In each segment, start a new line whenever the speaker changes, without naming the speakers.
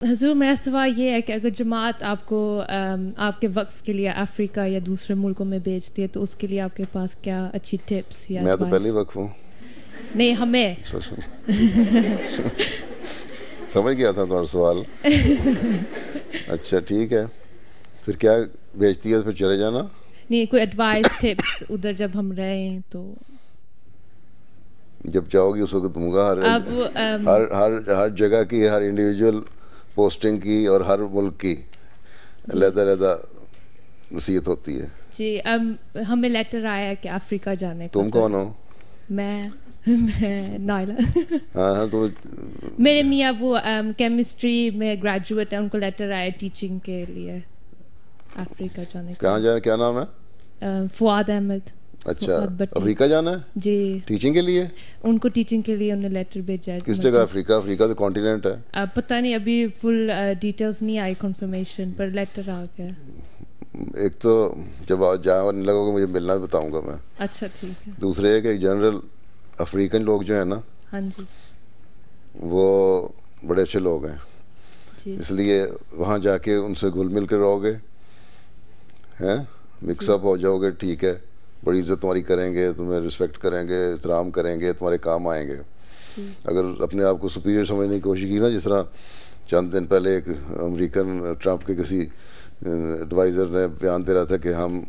حضور میرا سوال یہ ہے کہ اگر جماعت آپ کو آپ کے وقف کے لیے افریقہ یا دوسرے ملکوں میں بھیجتی ہے تو اس کے لیے آپ کے پاس کیا اچھی ٹپس یا
میں تو پہلے ہی وقف ہوں.
نہیں ہمیں
سمجھ گیا تھا تمہارا سوال. اچھا ٹھیک ہے, پھر کیا بھیجتی ہے, پھر چلے جانا.
نہیں کوئی ایڈوائس ٹپس ادھر جب ہم رہیں تو
جب چاہو گی اس وقت دوں گا. ہر جگہ کی, ہر انڈیویجول پوسٹنگ کی اور ہر ملک کی علیحدہ علیحدہ نصیحت ہوتی ہے.
جی ہمیں لیٹر آیا ہے کہ افریقہ جانے کا.
تم کون ہو؟
میں نائلہ.
ہاں تو
میرے میاں وہ کیمسٹری میں گریجویٹ ہیں, ان کو لیٹر آیا ٹیچنگ کے لیے افریقہ جانے کا.
کہاں جانا, کیا نام ہے؟
فواد احمد.
اچھا افریقہ جانا ہے
جی,
ٹیچنگ کے لیے.
ان کو ٹیچنگ کے لیے انہیں لیٹر بھیجا ہے.
کس جگہ افریقہ؟ افریقہ تو کانٹیننٹ ہے.
پتہ نہیں ابھی فل ڈیٹیلز نہیں آئی کنفرمیشن, پر لیٹر آ گیا.
ایک تو جب جانے لگو گے مجھے ملنا بتاؤں گا میں.
اچھا ٹھیک ہے.
دوسرے ہے کہ جنرل افریقن لوگ جو ہیں نا,
ہاں جی,
وہ بڑے اچھے لوگ ہیں. اس لیے وہاں جا کے ان سے گھل مل کے رہو گے, ہیں مکس اپ ہو جاؤ گے, ٹھیک ہے, بڑی عزت تمہاری کریں گے, تمہیں رسپیکٹ کریں گے, احترام کریں گے, تمہارے کام آئیں گے. اگر اپنے آپ کو سپیریئر سمجھنے کی کوشش کی نا, جس طرح چند دن پہلے ایک امریکن ٹرمپ کے کسی ایڈوائزر نے بیان دے رہا تھا کہ ہم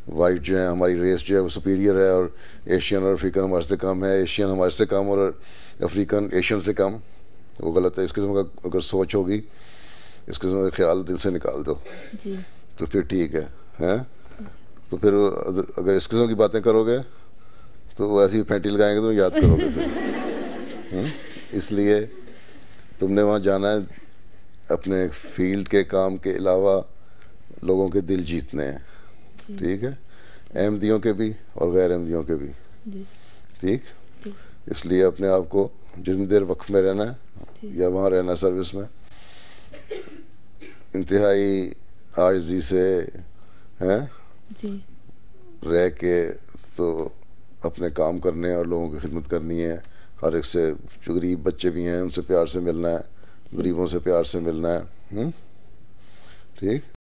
وائٹ جو ہیں, ہماری ریس جو ہے وہ سپیریئر ہے, اور ایشین اور افریقن ہمارے سے کم ہے, ایشین ہمارے سے کم اور افریقن ایشین سے کم. وہ غلط ہے. اس قسم کا اگر سوچ ہوگی, اس قسم کا خیال دل سے نکال دو تو پھر ٹھیک ہے. تو پھر اگر اس قسم کی باتیں کرو گے تو وہ ایسی پھینٹی لگائیں گے تو یاد کرو گے پھر. اس لیے تم نے وہاں جانا ہے اپنے فیلڈ کے کام کے علاوہ لوگوں کے دل جیتنے ہیں. ٹھیک ہے, احمدیوں کے بھی اور غیر احمدیوں کے بھی. ٹھیک, اس لیے اپنے آپ کو جتنی دیر وقف میں رہنا ہے یا وہاں رہنا سروس میں, انتہائی عاجزی سے ہیں رہ کے تو اپنے کام کرنے اور لوگوں کی خدمت کرنی ہے. ہر ایک سے, جو غریب بچے بھی ہیں ان سے پیار سے ملنا ہے, غریبوں سے پیار سے ملنا ہے. ٹھیک.